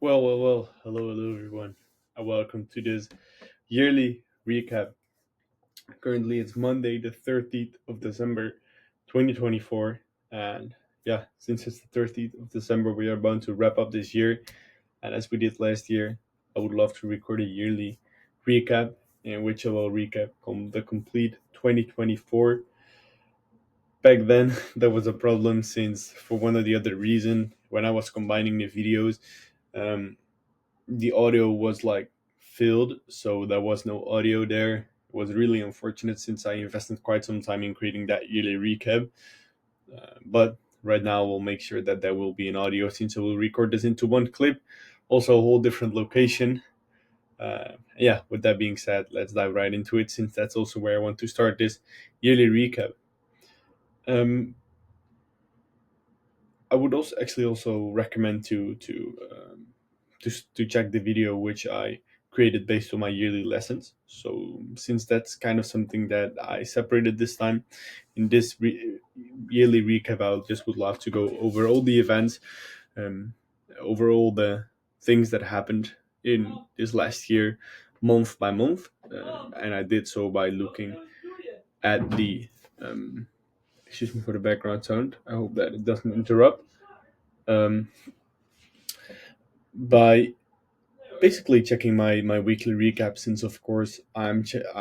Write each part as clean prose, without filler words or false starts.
Well. Hello, everyone. Welcome to this yearly recap. Currently, it's Monday, the 13th of December, 2024. And yeah, since it's the 13th of December, we are about to wrap up this year. And as we did last year, I would love to record a yearly recap in which I will recap on the complete 2024. Back then, there was a problem since, for one or the other reason, when I was combining the videos, um, the audio was like filled, so there was no audio there. It was really unfortunate since I invested quite some time in creating that yearly recap. But right now, we'll make sure that there will be an audio since I will record this into one clip, also a whole different location. Yeah, with that being said, let's dive right into it since that's also where I want to start this yearly recap. Um, I would also recommend to check the video which I created based on my yearly lessons. So since that's kind of something that I separated this time in this yearly recap, I just would love to go over all the events, um, over all the things that happened in this last year, month by month, and I did so by looking at the. Excuse me for the background sound. I hope that it doesn't interrupt. Um, by basically checking my weekly recap, since of course I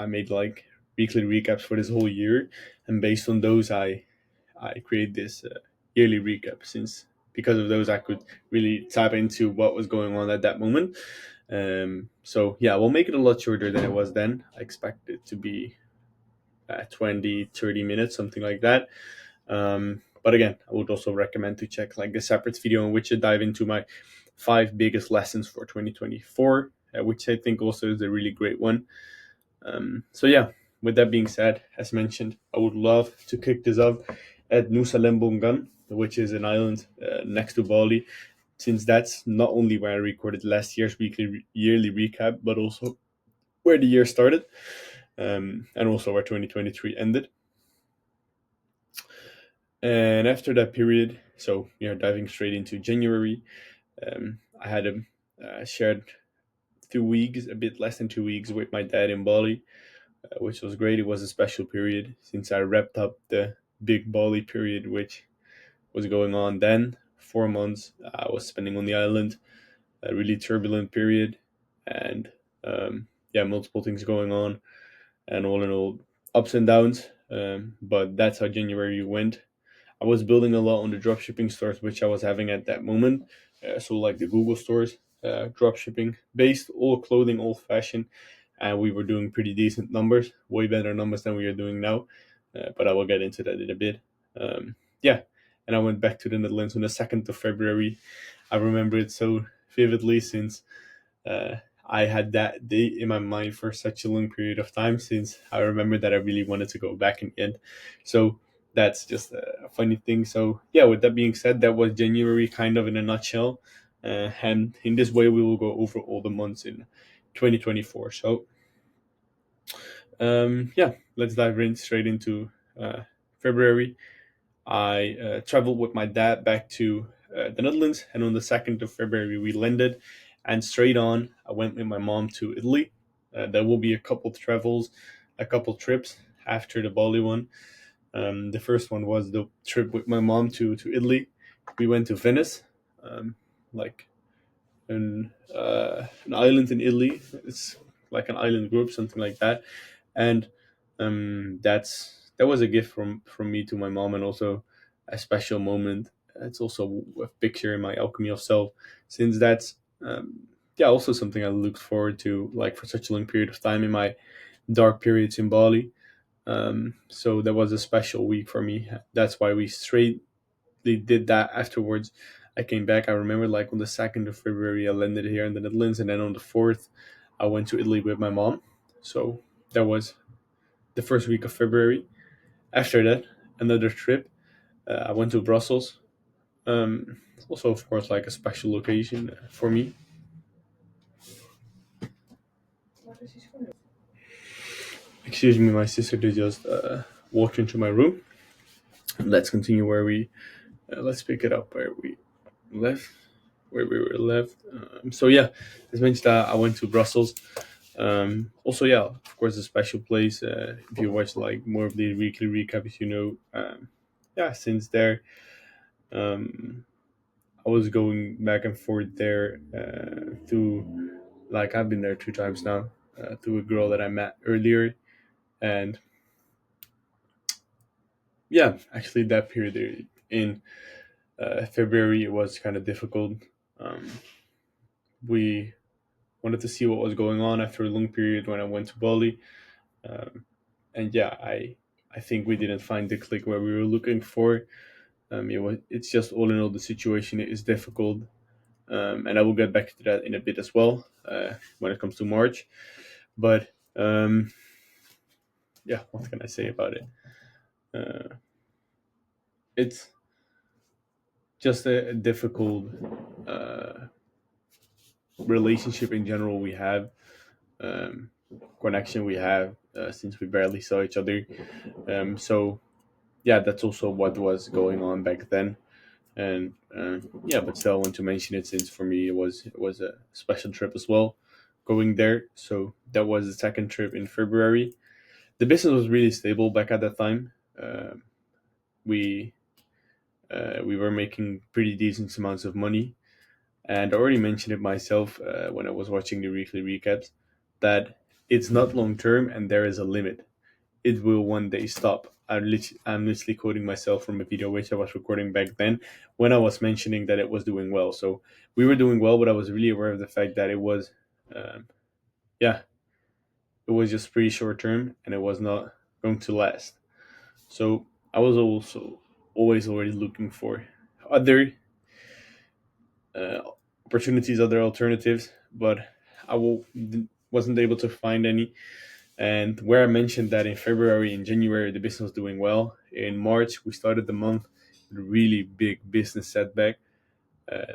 made like weekly recaps for this whole year, and based on those I create this yearly recap, since because of those I could really tap into what was going on at that moment. So yeah, we'll make it a lot shorter than it was then. I expect it to be 20-30 minutes, something like that. But again, I would also recommend to check like the separate video in which I dive into my five biggest lessons for 2024, which I think also is a really great one. So yeah, with that being said, as mentioned, I would love to kick this off at Nusa Lembongan, which is an island next to Bali, since that's not only where I recorded last year's yearly recap, but also where the year started, and also where 2023 ended. And after that period, so we are diving straight into January. I had a shared 2 weeks, a bit less than 2 weeks, with my dad in Bali, which was great. It was a special period since I wrapped up the big Bali period, which was going on then. 4 months I was spending on the island, a really turbulent period, and yeah, multiple things going on, and all in all, ups and downs. But that's how January went. I was building a lot on the dropshipping stores which I was having at that moment. So like the Google stores, dropshipping based, all clothing, all fashion, and we were doing pretty decent numbers, way better numbers than we are doing now. But I will get into that in a bit. Yeah, and I went back to the Netherlands on the 2nd of February. I remember it so vividly since uh, I had that date in my mind for such a long period of time, since I remember that I really wanted to go back in the end. So that's just a funny thing. So yeah, with that being said, that was January kind of in a nutshell. And in this way, we will go over all the months in 2024. So yeah, let's dive in straight into February. I traveled with my dad back to the Netherlands, and on the 2nd of February, we landed. And straight on, I went with my mom to Italy. There will be a couple travels, a couple trips after the Bali one. The first one was the trip with my mom to Italy. We went to Venice, like an island in Italy. It's like an island group, something like that. And that was a gift from me to my mom, and also a special moment. It's also a picture in my alchemy of self, since that's yeah, also something I looked forward to like for such a long period of time in my dark periods in Bali. So that was a special week for me. That's why we straightly did that afterwards. I came back. I remember like on the 2nd of February, I landed here in the Netherlands, and then on the 4th, I went to Italy with my mom. So that was the first week of February. After that, another trip. I went to Brussels. Also, of course, like a special location for me. Excuse me, my sister did just walk into my room. Let's continue where we. Let's pick it up where we left. where we were left. So yeah, as mentioned, I went to Brussels. Also, yeah, of course, a special place. If you watch like more of the weekly recaps, yeah, since there, um, I was going back and forth there to like I've been there 2 times now to a girl that I met earlier, and yeah, actually that period in February it was kind of difficult. Um, we wanted to see what was going on after a long period when I went to Bali, um, and yeah, I think we didn't find the click where we were looking for. It's just all in all the situation is difficult, and I will get back to that in a bit as well when it comes to March. But yeah, what can I say about it? Uh, it's just a difficult uh, relationship in general we have, um, connection we have since we barely saw each other. So yeah, that's also what was going on back then. And yeah, but still, I want to mention it since for me it was a special trip as well, going there. So that was the second trip in February. The business was really stable back at that time. We we were making pretty decent amounts of money, and I already mentioned it myself when I was watching the weekly recaps that it's not long term and there is a limit. It will one day stop. I'm literally quoting myself from a video which I was recording back then when I was mentioning that it was doing well. So we were doing well, but I was really aware of the fact that it was, um, yeah, it was just pretty short term and it was not going to last. So I was also always already looking for other uh, opportunities, other alternatives, but wasn't able to find any. And where I mentioned that in February and January the business was doing well, in March we started the month with a really big business setback.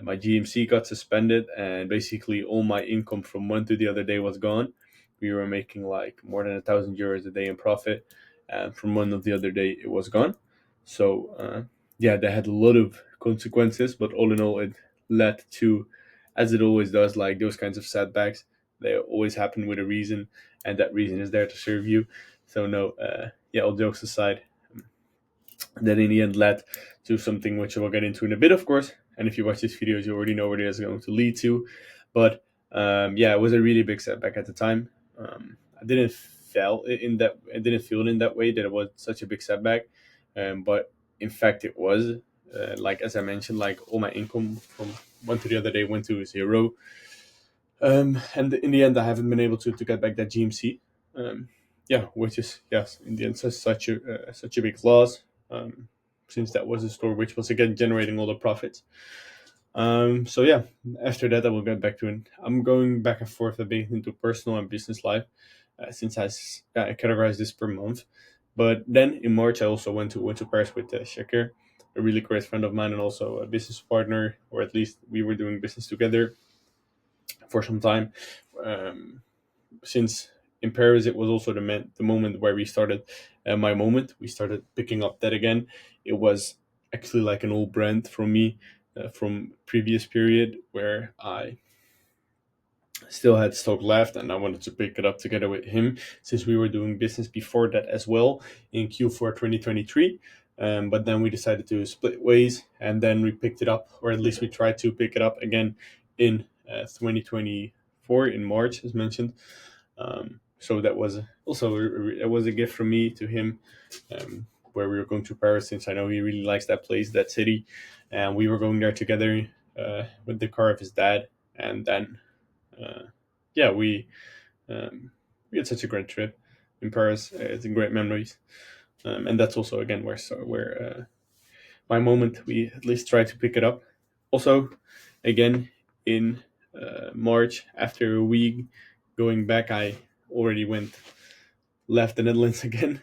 My GMC got suspended, and basically all my income from one to the other day was gone. We were making like more than €1,000 a day in profit, and from one of the other day it was gone. So yeah, that had a lot of consequences, but all in all, it led to, as it always does, like those kinds of setbacks. They always happen with a reason, and that reason is there to serve you. So no, yeah, all jokes aside, that in the end led to something which I will get into in a bit, of course. And if you watch these videos, you already know where it is going to lead to. But yeah, it was a really big setback at the time. I didn't feel it in that. I didn't feel it in that way that it was such a big setback. But in fact, it was. Like as I mentioned, like all my income from one to the other day went to zero. And in the end, I haven't been able to get back that GMC. Yeah, which is yes, in the end, such a big loss. Since that was a store which was again generating all the profits. So yeah, after that, I will get back to it. I'm going back and forth a bit into personal and business life, since I categorize this per month. But then in March, I also went to Paris with Shakir, a really great friend of mine and also a business partner, or at least we were doing business together for some time. Um, since in Paris, it was also the moment where we started my moment. We started picking up that again. It was actually like an old brand from me from previous period where I still had stock left and I wanted to pick it up together with him since we were doing business before that as well in Q4 2023. But then we decided to split ways and then we picked it up, or at least we tried to pick it up again in 2024 in March, as mentioned. So that was also it was a gift from me to him, um, where we were going to Paris since I know he really likes that place, that city, and we were going there together with the car of his dad, and then uh, yeah, we had such a great trip in Paris. It's a great memories, and that's also again where my moment we at least try to pick it up. Also, again in March after a week going back, I already went left the Netherlands again.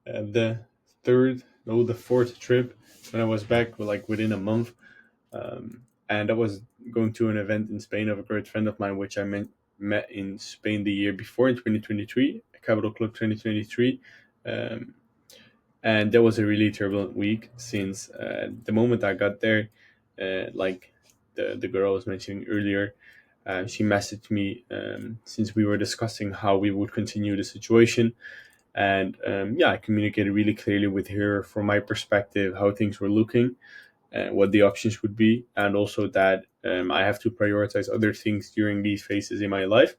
The third, no, the fourth trip when I was back, like within a month, and I was going to an event in Spain of a great friend of mine, which met in Spain the year before in 2023, Capital Club 2023. Um, and that was a really turbulent week since the moment I got there, like the girl I was mentioning earlier. She messaged me since we were discussing how we would continue the situation, and yeah, I communicated really clearly with her from my perspective how things were looking and what the options would be, and also that I have to prioritize other things during these phases in my life,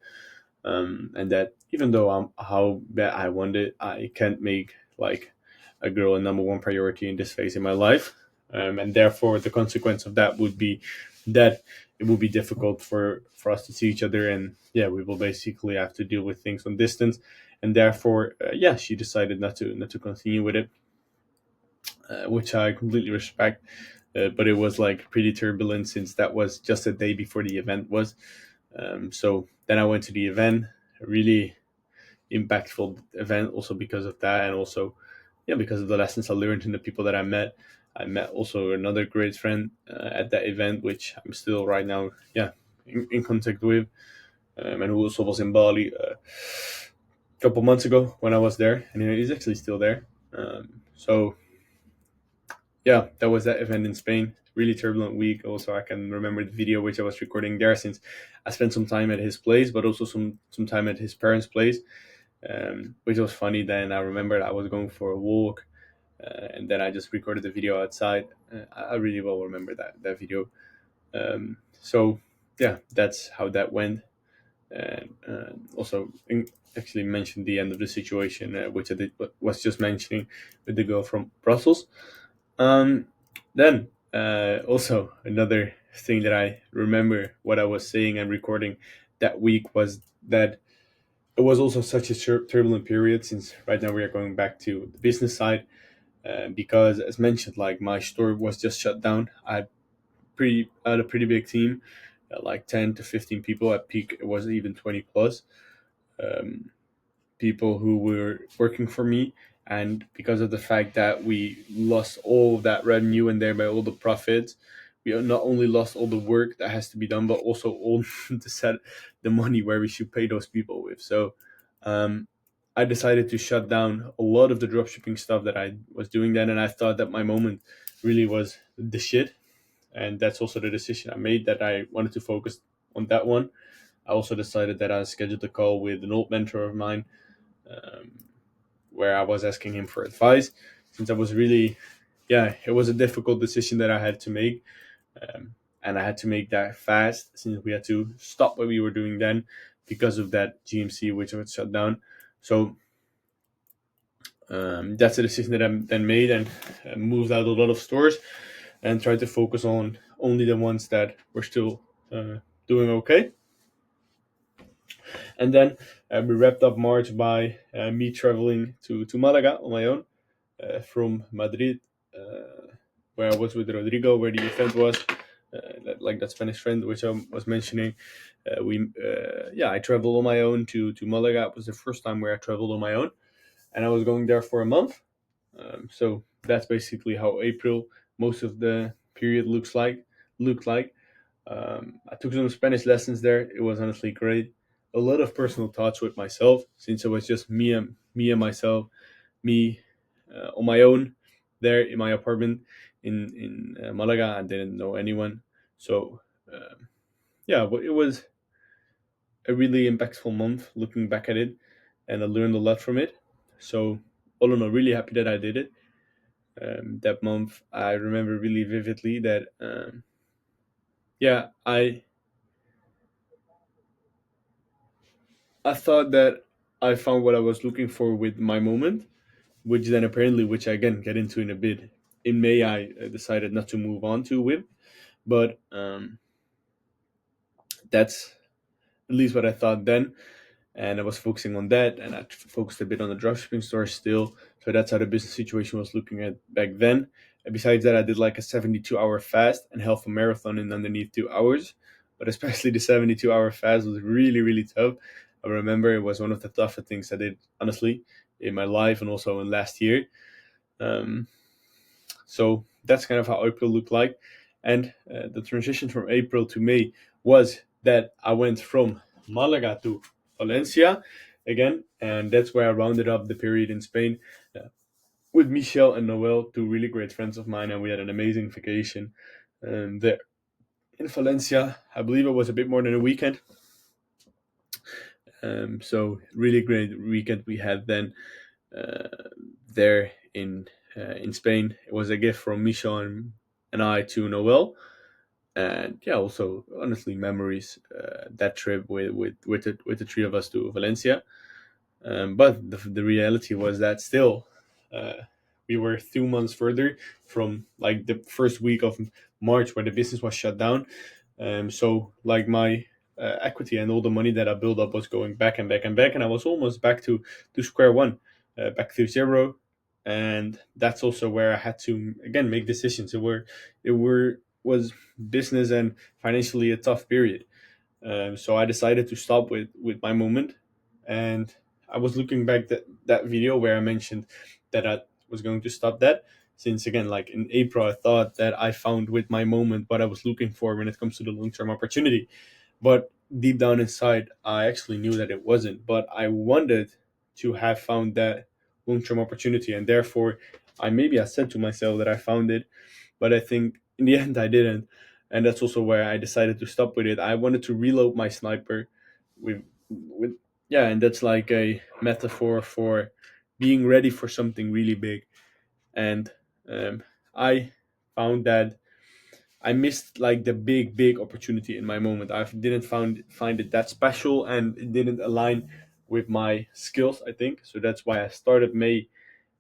and that even though I'm how bad I want it, I can't make like a girl a number one priority in this phase in my life, and therefore the consequence of that would be that it will be difficult for us to see each other, and yeah, we will basically have to deal with things on distance, and therefore, yeah, she decided not to continue with it, which I completely respect. But it was like pretty turbulent since that was just a day before the event was. So then I went to the event, a really impactful event, also because of that, and also yeah, because of the lessons I learned and the people that I met. I met also another great friend at that event, which I'm still right now, yeah, in contact with, and who also was in Bali a couple months ago when I was there, and he's actually still there. So yeah, that was that event in Spain. Really turbulent week. Also, I can remember the video which I was recording there, since I spent some time at his place, but also some time at his parents' place, which was funny. Then I remembered I was going for a walk, and then I just recorded the video outside. I really well remember that video. So yeah, that's how that went, and also actually mentioned the end of the situation, which I did was just mentioning with the girl from Brussels. Um, then also another thing that I remember what I was saying and recording that week was that it was also such a turbulent period, since right now we are going back to the business side, because as mentioned, like my store was just shut down. I had a pretty big team, like 10 to 15 people at peak. It was even 20 plus. Um, People who were working for me, and because of the fact that we lost all of that revenue and thereby all the profits, we not only lost all the work that has to be done, but also all the money where we should pay those people with. So um, I decided to shut down a lot of the dropshipping stuff that I was doing then, and I thought that my moment really was the shit, and that's also the decision I made, that I wanted to focus on that one. I also decided that I scheduled a call with an old mentor of mine, um, where I was asking him for advice, since I was really, yeah, it was a difficult decision that I had to make. And I had to make that fast, since we had to stop what we were doing then because of that GMC, which was shut down. So that's a decision that I then made, and moved out a lot of stores and tried to focus on only the ones that were still doing okay. And then we wrapped up March by me traveling to Malaga on my own, from Madrid, where I was with Rodrigo, where the event was, like that Spanish friend which I was mentioning. Yeah, I traveled on my own to Malaga. It was the first time where I traveled on my own, and I was going there for a month. So that's basically how April, most of the period looked like. I took some Spanish lessons there. It was honestly great. A lot of personal thoughts with myself, since it was just me and myself, me on my own there in my apartment in Malaga. I didn't know anyone, so yeah, it was a really impactful month looking back at it, and I learned a lot from it. So all in all, really happy that I did it. That month, I remember really vividly that yeah, I thought that I found what I was looking for with my moment, which then apparently, which I again get into in a bit. In May, I decided not to move on to with, but that's at least what I thought then, and I was focusing on that, and I focused a bit on the dropshipping store still. So that's how the business situation was looking at back then. And besides that, I did like a 72-hour fast and half a marathon in underneath 2 hours. But especially the 72-hour fast was really, really tough. I remember it was one of the toughest things I did, honestly, in my life and also in last year. Um, so that's kind of how April looked like. And the transition from April to May was that I went from Malaga to Valencia again, and that's where I rounded up the period in Spain with Michel and Noel, two really great friends of mine, and we had an amazing vacation there. in Valencia. I believe it was a bit more than a weekend. So really great weekend we had then uh, there in Spain. It was a gift from Michel and I to Noel, and yeah, also honestly memories, that trip with the three of us to Valencia. But the reality was that still, uh, we were 2 months further from like the first week of March where the business was shut down. So like my equity and all the money that I built up was going back and back and back, and I was almost back to square one, back to zero. And that's also where I had to again make decisions. It was business and financially a tough period. So I decided to stop with my moment, and I was looking back that video where I mentioned that I was going to stop that. Since again, like in April, I thought that I found with my moment what I was looking for when it comes to the long term opportunity, but deep down inside, I actually knew that it wasn't. But I wanted to have found that long term opportunity, and therefore, I said to myself that I found it, but I think in the end I didn't, and that's also where I decided to stop with it. I wanted to reload my sniper with yeah, and that's like a metaphor for being ready for something really big. And I found that I missed like the big opportunity in my moment. I didn't find it that special, and it didn't align with my skills, I think. So that's why I started May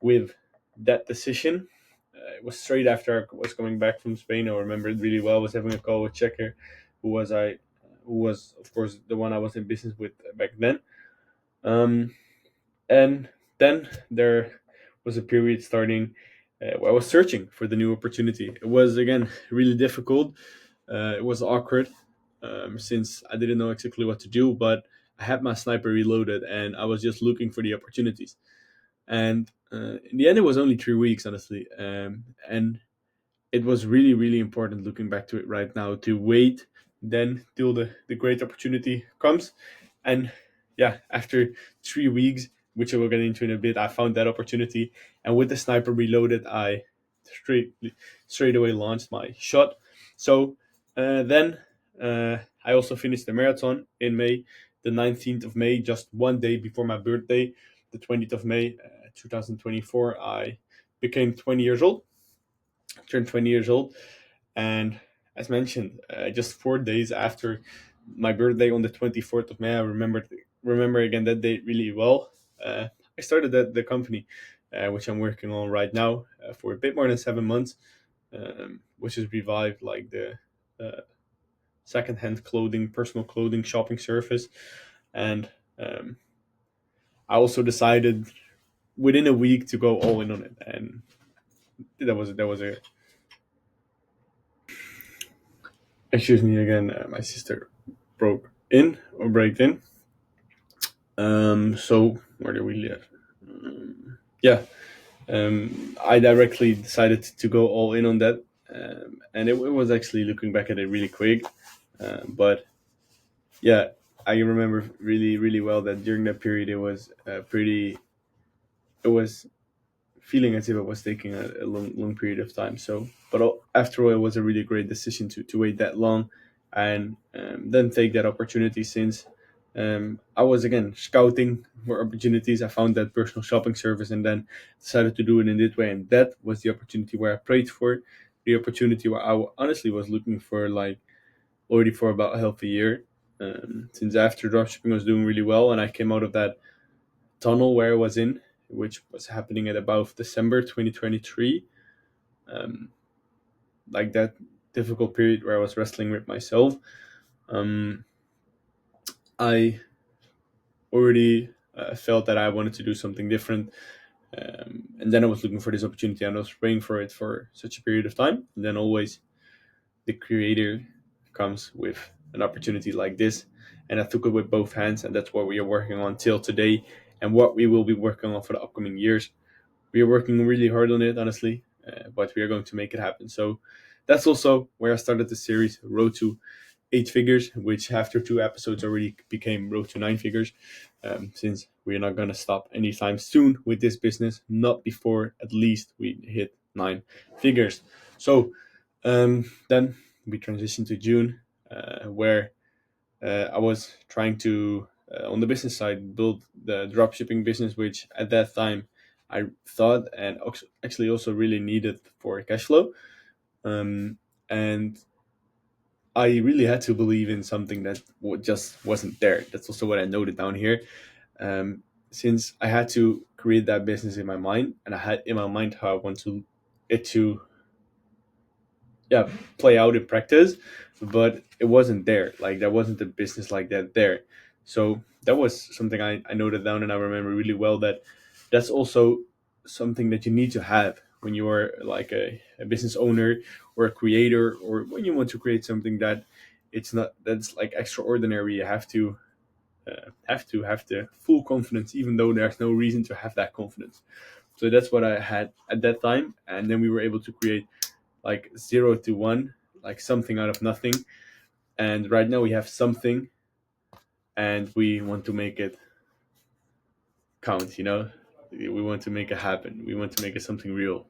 with that decision. It was straight after I was coming back from Spain. I remember it really well. I was having a call with Checker, who was I, who was of course the one I was in business with back then. Um, and then there was a period starting where I was searching for the new opportunity. It was again really difficult. It was awkward, since I didn't know exactly what to do, but I had my sniper reloaded and I was just looking for the opportunities. And in the end, it was only 3 weeks, honestly. And it was really important looking back to it right now to wait then till the great opportunity comes. And yeah, after 3 weeks, which I will get into in a bit, I found that opportunity, and with the sniper reloaded, I straight straight away launched my shot. So then I also finished the marathon in May, the 19th of May, just one day before my birthday, the 20th of May, 2024. I became 20 years old, turned 20 years old. And as mentioned, just 4 days after my birthday on the 24th of May, I remember again that date really well. I started the company, which I'm working on right now, for a bit more than 7 months, which is Revive, like the uh, secondhand clothing, personal clothing shopping service. And um, I also decided within a week to go all in on it, and that was a excuse me again. My sister broke in or break in. So where do we live? Yeah. I directly decided to go all in on that, and it was actually looking back at it really quick. But yeah, I remember really well that during that period it was pretty. It was feeling as if it was taking a long period of time. So, but after all, it was a really great decision to wait that long, and then take that opportunity. Since I was again scouting for opportunities, I found that personal shopping service, and then decided to do it in this way. And that was the opportunity where I prayed for, the opportunity where I honestly was looking for, like already for about a healthy year. Since after dropshipping was doing really well, and I came out of that tunnel where I was in, which was happening at about December 2023. Um, like that difficult period where I was wrestling with myself. Um, I already felt that I wanted to do something different. And then I was looking for this opportunity, and I was praying for it for such a period of time. And then always the creator comes with an opportunity like this. And I took it with both hands, and that's what we are working on till today, and what we will be working on for the upcoming years. We are working really hard on it, honestly, but we are going to make it happen. So that's also where I started the series Road to 8 figures, which after 2 episodes already became Road to 9 figures. Since we're not going to stop anytime soon with this business, not before at least we hit 9 figures. So then we transitioned to June, where I was trying to, on the business side, build the dropshipping business, which at that time I thought and actually also really needed for cash flow. Um, and I really had to believe in something that just wasn't there. That's also what I noted down here. Um, since I had to create that business in my mind, and I had in my mind how I want to it to, yeah, play out in practice, but it wasn't there. Like there wasn't a business like that there. So that was something I noted down, and I remember really well that that's also something that you need to have when you are like a business owner or a creator, or when you want to create something that it's not that's like extraordinary. You have the full confidence, even though there's no reason to have that confidence. So that's what I had at that time, and then we were able to create like 0 to 1, like something out of nothing. And right now we have something, and we want to make it count. We want to make it happen. We want to make it something real.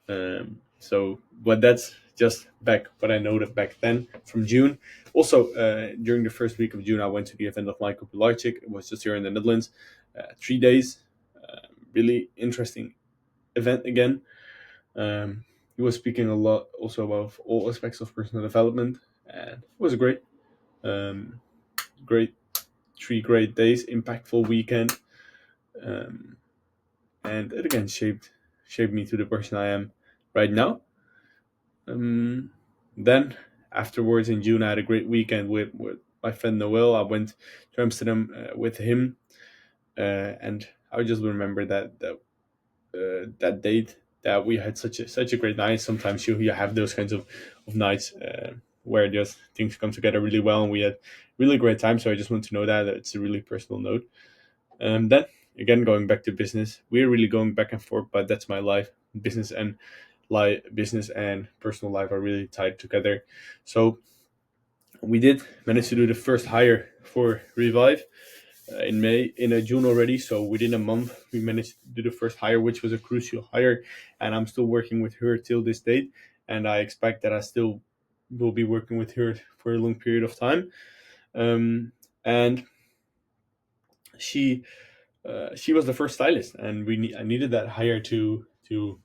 But that's just back what I noted back then from June. Also, during the first week of June, I went to the event of Michael Pilarczyk. It was just here in the Netherlands, 3 days. Really interesting event again. He was speaking a lot also about all aspects of personal development, and it was great. Um, great 3 great days, impactful weekend, um, and it again shaped me to the person I am right now. Um, then afterwards in June, I had a great weekend with my friend Noel. I went to Amsterdam with him, and I just remember that date that we had such a great night. Sometimes you have those kinds of nights where just things come together really well, and we had really great time. So I just want to know that it's a really personal note. Then again, going back to business, we're really going back and forth, but that's my life. Business and personal life are really tied together. So we did manage to do the first hire for Revive in June already. So within a month, we managed to do the first hire, which was a crucial hire, and I'm still working with her till this date, and I expect that I still will be working with her for a long period of time. And she was the first stylist, and I needed that hire to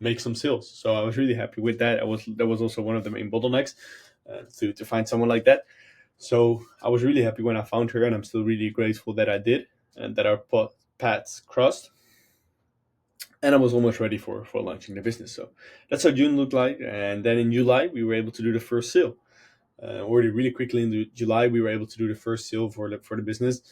make some sales. So I was really happy with that. That was also one of the main bottlenecks, to find someone like that. So I was really happy when I found her, and I'm still really grateful that I did, and that our paths crossed. And I was almost ready for launching the business. So that's how June looked like. And then in July, we were able to do the first sale. Already really quickly in July, we were able to do the first sale for the business,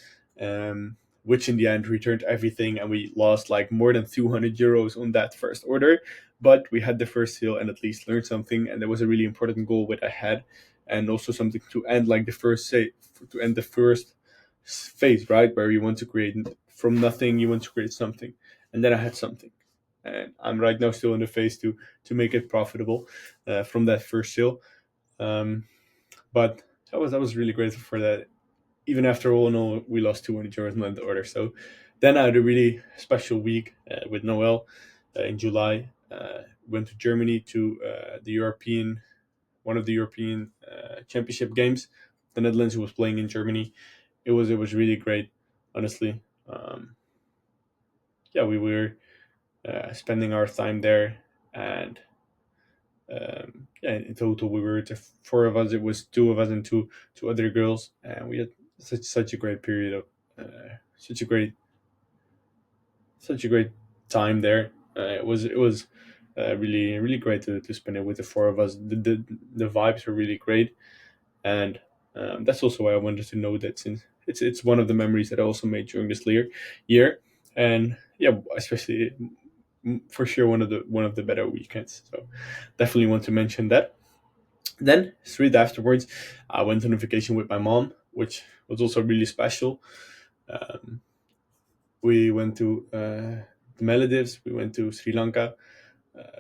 um, which in the end returned everything, and we lost like more than 200 euros on that first order. But we had the first sale and at least learned something, and that was a really important goal that I had, and also something to end like the first say to end the first phase, right, where you want to create from nothing, you want to create something, and then I had something. And I'm right now still in the phase to make it profitable from that first sale. Um, but I was really grateful for that. Even after all in all, we lost 200 euros on the order. So then I had a really special week with Noel in July. Went to Germany to the European one of the European Championship games. The Netherlands was playing in Germany. It was really great, honestly. Yeah, we were spending our time there, and yeah, in total we were the four of us. It was two of us and two other girls, and we had such a great period of such a great such a great time there. It was really great to spend it with the four of us. The vibes were really great, and that's also why I wanted to know that, since it's one of the memories that I also made during this year, and yeah, especially for sure one of the better weekends. So definitely want to mention that. Then straight afterwards, I went on a vacation with my mom, which was also really special. Um, we went to the Maldives, we went to Sri Lanka.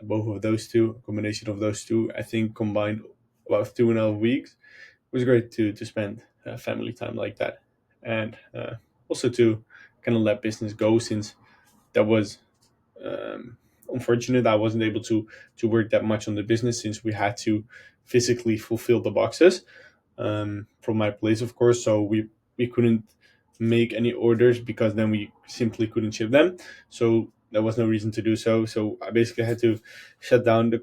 Both of those two, a combination of those two, I think combined about 2.5 weeks. It was great to spend family time like that, and also to kind of let business go, since that was um, unfortunate. I wasn't able to work that much on the business, since we had to physically fulfill the boxes from my place, of course. So we couldn't make any orders because then we simply couldn't ship them. So there was no reason to do so. So I basically had to shut down the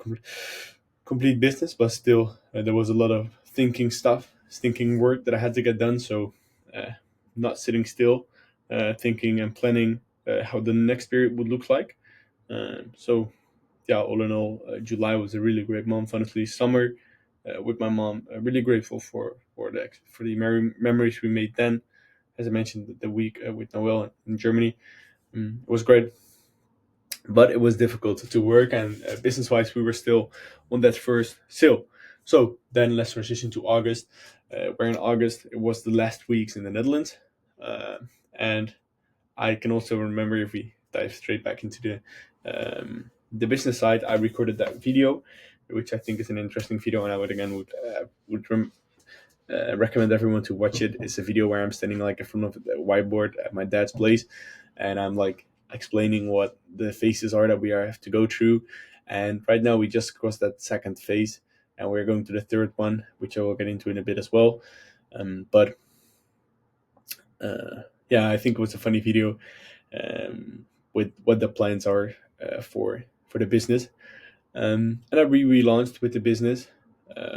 complete business, but still there was a lot of thinking work that I had to get done. So not sitting still, thinking and planning how the next period would look like. So yeah, all in all, July was a really great month. Honestly, summer with my mom, really grateful for the memories we made then. As I mentioned, the week with Noel in Germany, it was great, but it was difficult to work, and business wise, we were still on that first sale. So then let's transition to August, where in August it was the last weeks in the Netherlands, and I can also remember, if we dive straight back into the business side, I recorded that video, which I think is an interesting video, and I would again recommend everyone to watch it. It's a video where I'm standing like in front of the whiteboard at my dad's place, and I'm like explaining what the phases are that we have to go through. And right now we just crossed that second phase, and we're going to the third one, which I will get into in a bit as well. But yeah, I think it was a funny video with what the plans are for the business. And I relaunched with the business,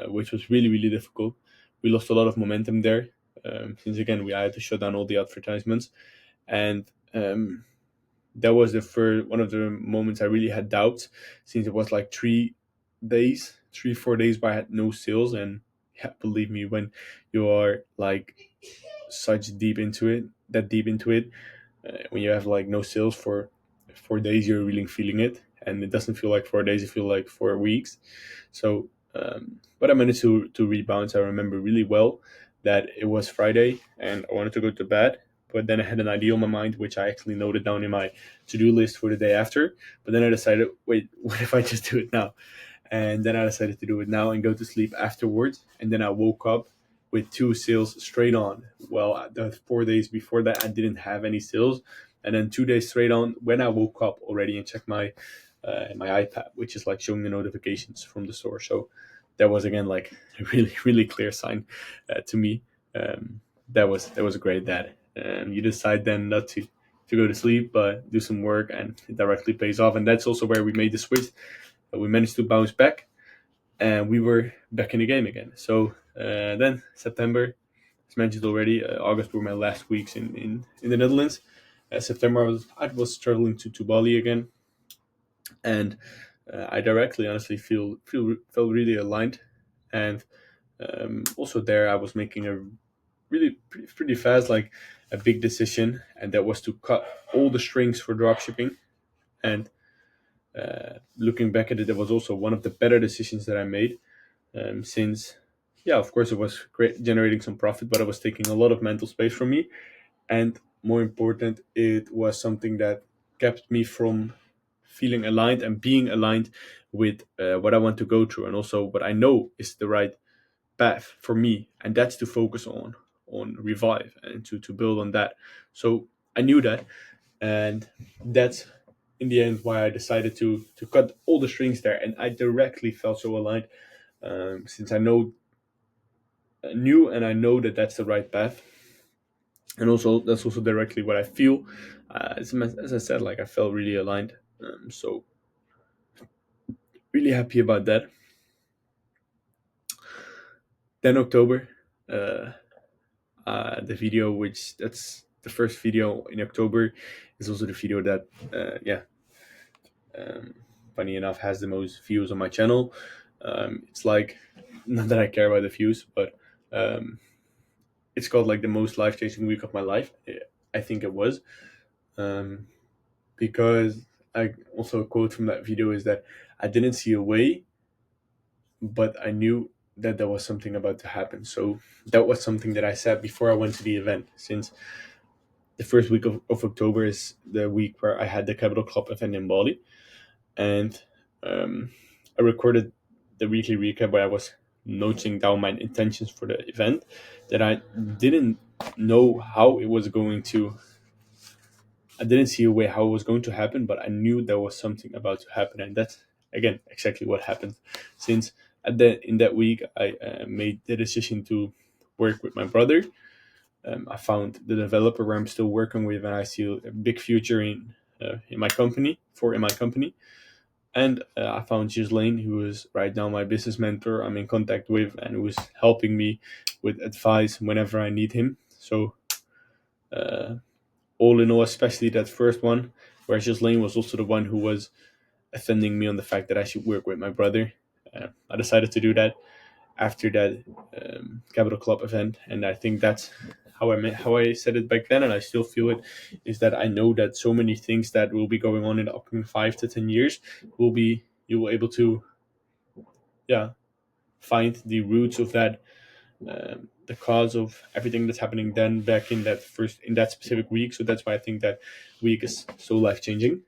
which was really really difficult. We lost a lot of momentum there, since again we had to shut down all the advertisements, and that was the first one of the moments I really had doubts, since it was like 3 4 days where I had no sales. And yeah, believe me, when you are like such deep into it, when you have like no sales for 4 days, you're really feeling it, and it doesn't feel like 4 days; it feels like 4 weeks. So, but I managed to rebound. So I remember really well that it was Friday, and I wanted to go to bed, but then I had an idea on my mind, which I actually noted down in my to-do list for the day after. But then I decided, wait, what if I just do it now? And then I decided to do it now and go to sleep afterwards. And then I woke up with two sales straight on. Well, the 4 days before that, I didn't have any sales, and then 2 days straight on, when I woke up already and checked my iPad, which is like showing the notifications from the store. So that was again like a really really clear sign to me. That was a great dad. You decide then not to go to sleep, but do some work, and it directly pays off. And that's also where we made the switch. We managed to bounce back, and we were back in the game again. So then September, as mentioned already, August were my last weeks in the Netherlands. September I was traveling to Bali again, and I directly honestly felt really aligned. And also there I was making a really pretty fast, like a big decision, and that was to cut all the strings for dropshipping. And looking back at it, that was also one of the better decisions that I made, since yeah, of course it was great generating some profit, but it was taking a lot of mental space from me. And more important, it was something that kept me from feeling aligned and being aligned with what I want to go through, and also what I know is the right path for me, and that's to focus on Revive and to build on that. So I knew that, and that's in the end why I decided to cut all the strings there, and I directly felt so aligned, since knew and I know that that's the right path. And also that's also directly what I feel. As I said, like I felt really aligned. So really happy about that. Then October, uh, the video, which that's the first video in October, is also the video that yeah, um, funny enough, has the most views on my channel. It's like, not that I care about the views, but um, it's called like the most life changing week of my life. I think it was, um, because I also, a quote from that video is that I didn't see a way, but I knew that there was something about to happen. So that was something that I said before I went to the event, since the first week of October is the week where I had the Capital Club event in Bali. And um, I recorded the weekly recap where I was noting down my intentions for the event, that I didn't know how it was going to I didn't see a way how it was going to happen, but I knew there was something about to happen, and that's again exactly what happened. Since in that week, I made the decision to work with my brother. I found the developer where I'm still working with, and I see a big future in my company in my company. And I found Ghislaine, who is right now my business mentor. I'm in contact with, and who is helping me with advice whenever I need him. So uh, all in all, especially that first one, where Ghislaine was also the one who was offending me on the fact that I should work with my brother. I decided to do that after that Capital Club event, and I think that's how I said it back then, and I still feel it. Is that I know that so many things that will be going on in the upcoming 5 to 10 years you will able to, yeah, find the roots of that, the cause of everything that's happening then back in that specific week. So that's why I think that week is so life changing.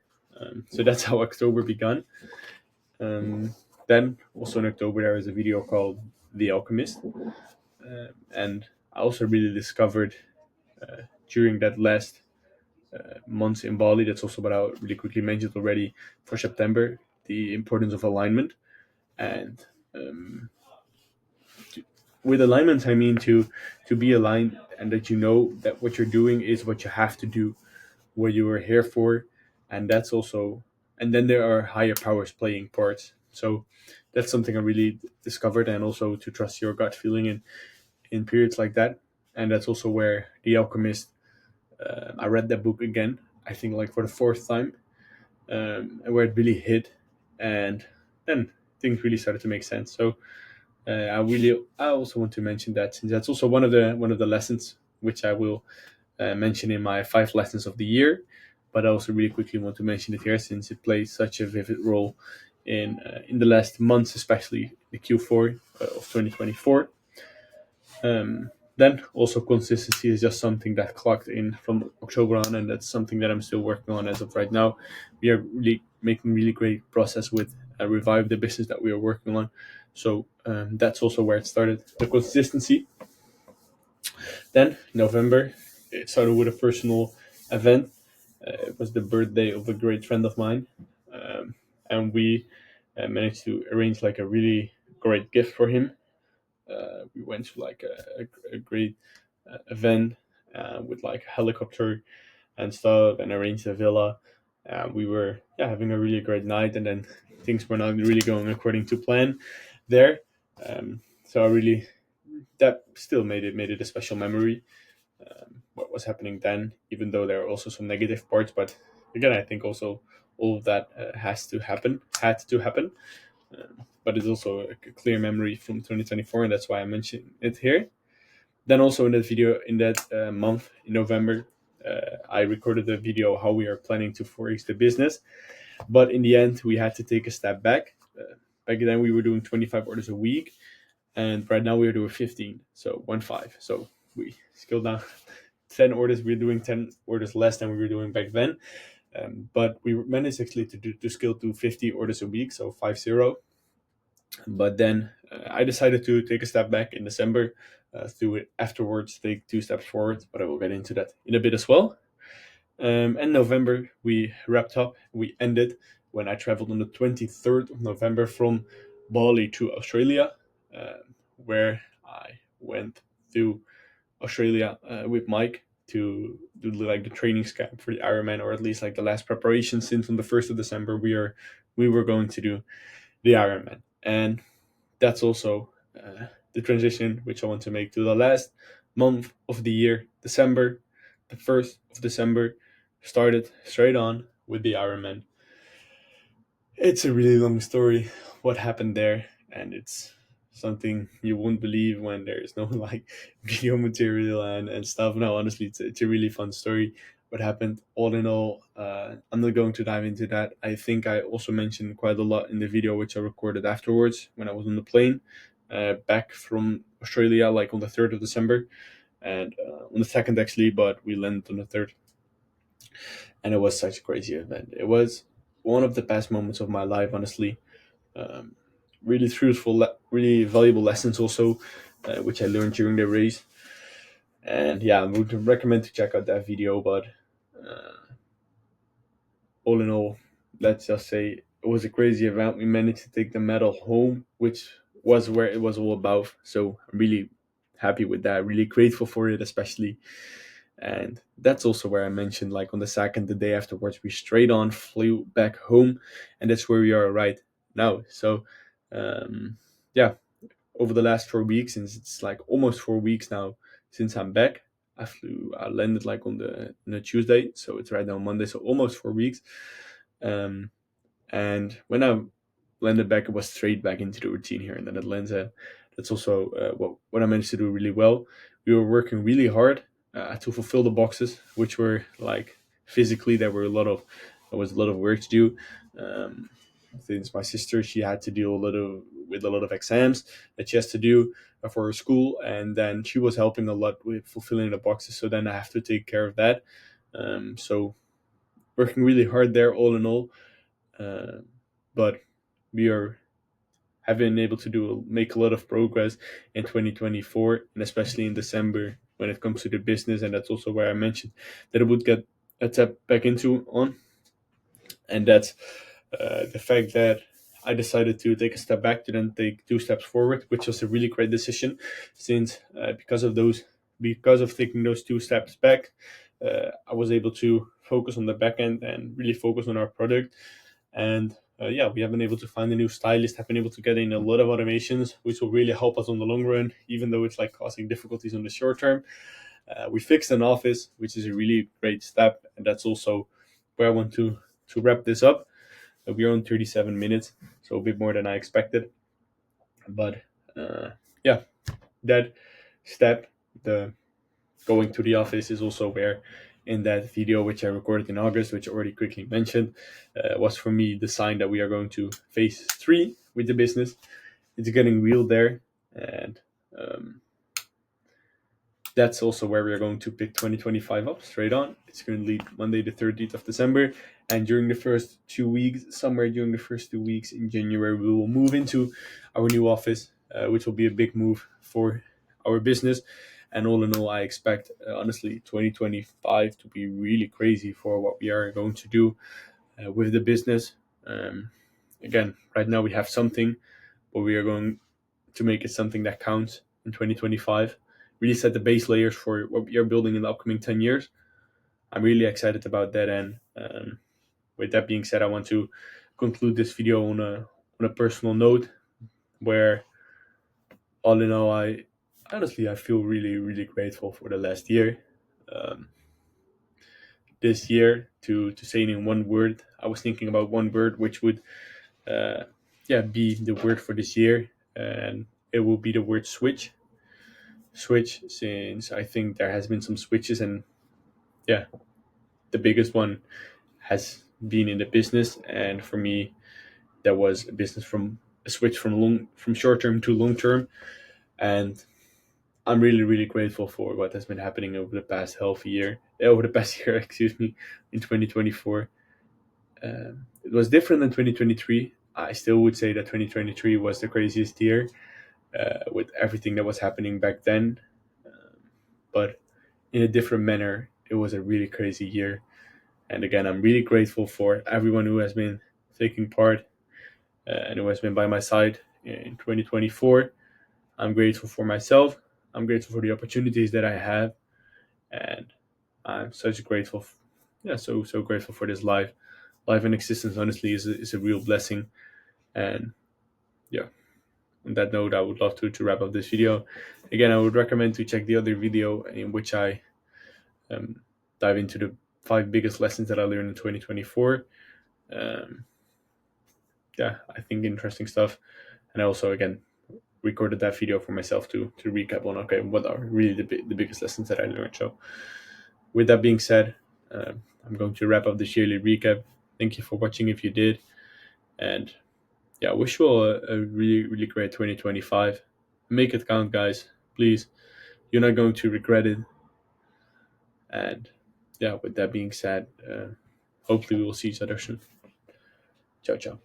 So that's how October began. Um, then also in October there is a video called The Alchemist, and I also really discovered during that last months in Bali. That's also what I really quickly mentioned already for September, the importance of alignment. And um, with alignment, I mean to be aligned, and that you know that what you're doing is what you have to do, what you are here for, and that's also. And then there are higher powers playing parts. So that's something I really discovered, and also to trust your gut feeling in periods like that. And that's also where The Alchemist. I read that book again. I think like for the fourth time, and where it really hit, and then things really started to make sense. So I also want to mention that, since that's also one of the lessons which I will mention in my 5 lessons of the year. But I also really quickly want to mention it here, since it plays such a vivid role in the last months, especially the Q4 of 2024. Then also consistency is just something that clocked in from October on, and that's something that I'm still working on as of right now. We are really making really great process with Revive, the business that we are working on. So that's also where it started, the consistency. Then November, it started with a personal event. It was the birthday of a great friend of mine, and we managed to arrange like a really great gift for him. We went to like a great event with like a helicopter and stuff, and arranged a villa. We were, yeah, having a really great night, and then things were not really going according to plan there. So I really, that still made it a special memory. What was happening then, even though there are also some negative parts. But again, I think also all of that had to happen. But it's also a clear memory from 2024, and that's why I mentioned it here. Then also in that video, in that month in November, I recorded a video how we are planning to forex the business. But in the end, we had to take a step back. Back then, we were doing 25 orders a week, and right now we are doing 15. So 1 5. So we scaled down 10 orders. We're doing 10 orders less than we were doing back then. But we managed actually to scale to 50 orders a week, so 50. But then I decided to take a step back in December, to it afterwards take 2 steps forward, but I will get into that in a bit as well. And November, we wrapped up, we ended when I traveled on the 23rd of November from Bali to Australia, where I went to Australia with Mike to do like the training camp for the Ironman, or at least like the last preparation, since on the 1st of December we were going to do the Ironman. And that's also the transition which I want to make to the last month of the year, December. The 1st of December started straight on with the Ironman. It's a really long story what happened there, and it's something you won't believe when there's no like video material and stuff. No, honestly, it's a really fun story what happened. All in all, I'm not going to dive into that. I think I also mentioned quite a lot in the video which I recorded afterwards when I was on the plane back from Australia, like on the 3rd of December, and on the 2nd actually, but we landed on the 3rd. And it was such a crazy event. It was one of the best moments of my life, honestly. Um, really truthful, really valuable lessons also, which I learned during the race. And yeah, I would recommend to check out that video. But uh, all in all, let's just say it was a crazy event. We managed to take the medal home, which was where it was all about. So I'm really happy with that, really grateful for it, especially. And that's also where I mentioned, like on the second, the day afterwards, we straight on flew back home, and that's where we are right now. So, yeah, over the last 4 weeks, since it's like almost 4 weeks now since I'm back. I landed like on a Tuesday, so it's right now Monday, so almost 4 weeks. Um, and when I landed back, it was straight back into the routine here in the Netherlands. That's also what I managed to do really well. We were working really hard to fulfill the boxes, which were like physically there was a lot of work to do. Um, since my sister, she had to deal with a lot of exams that she has to do for her school, and then she was helping a lot with fulfilling the boxes. So then I have to take care of that. So working really hard there, all in all. Uh, but we are have been able to make a lot of progress in 2024, and especially in December when it comes to the business. And that's also where I mentioned that I would get a tap back into on, and that's the fact that I decided to take a step back to then take 2 steps forward, which was a really great decision, since because of taking those 2 steps back, I was able to focus on the back end and really focus on our product. And yeah, we have been able to find a new stylist, have been able to get in a lot of automations, which will really help us on the long run, even though it's like causing difficulties on the short term. We fixed an office, which is a really great step, and that's also where I want to wrap this up. We're on 37 minutes, so a bit more than I expected. But yeah, that step, the going to the office, is also where in that video which I recorded in August, which I already quickly mentioned, was for me the sign that we are going to phase 3 with the business. It's getting real there, and that's also where we are going to pick 2025 up straight on. It's currently Monday, the 30th of December. And during the first 2 weeks, somewhere during the first 2 weeks in January, we will move into our new office, which will be a big move for our business. And all in all, I expect, honestly, 2025 to be really crazy for what we are going to do with the business. Um, Again, right now we have something, but we are going to make it something that counts in 2025. Really set the base layers for what we are building in the upcoming 10 years. I'm really excited about that. And with that being said, I want to conclude this video on a personal note where, all in all, I feel really, really grateful for the last year. Um, this year, to say it in one word, I was thinking about one word which would uh, be the word for this year, and it will be the word switch, since I think there has been some switches, and yeah, the biggest one has been in the business. And for me, that was a switch from short term to long term. And I'm really, really grateful for what has been happening over the past year, excuse me, in 2024. It was different than 2023. I still would say that 2023 was the craziest year, with everything that was happening back then. But in a different manner, it was a really crazy year. And again, I'm really grateful for everyone who has been taking part, and who has been by my side in 2024. I'm grateful for myself. I'm grateful for the opportunities that I have, and I'm such grateful. So grateful for this life. Life in existence, honestly, is a real blessing. And yeah, on that note, I would love to wrap up this video. Again, I would recommend to check the other video in which I um, dive into the 5 biggest lessons that I learned in 2024. Um, yeah, I think interesting stuff. And I also, again, recorded that video for myself to recap on, okay, what are really the biggest lessons that I learned. So with that being said, I'm going to wrap up this yearly recap. Thank you for watching if you did. And yeah, I wish you all a really, really great 2025. Make it count, guys. Please. You're not going to regret it. And yeah, with that being said, hopefully we will see each other soon. Ciao, ciao.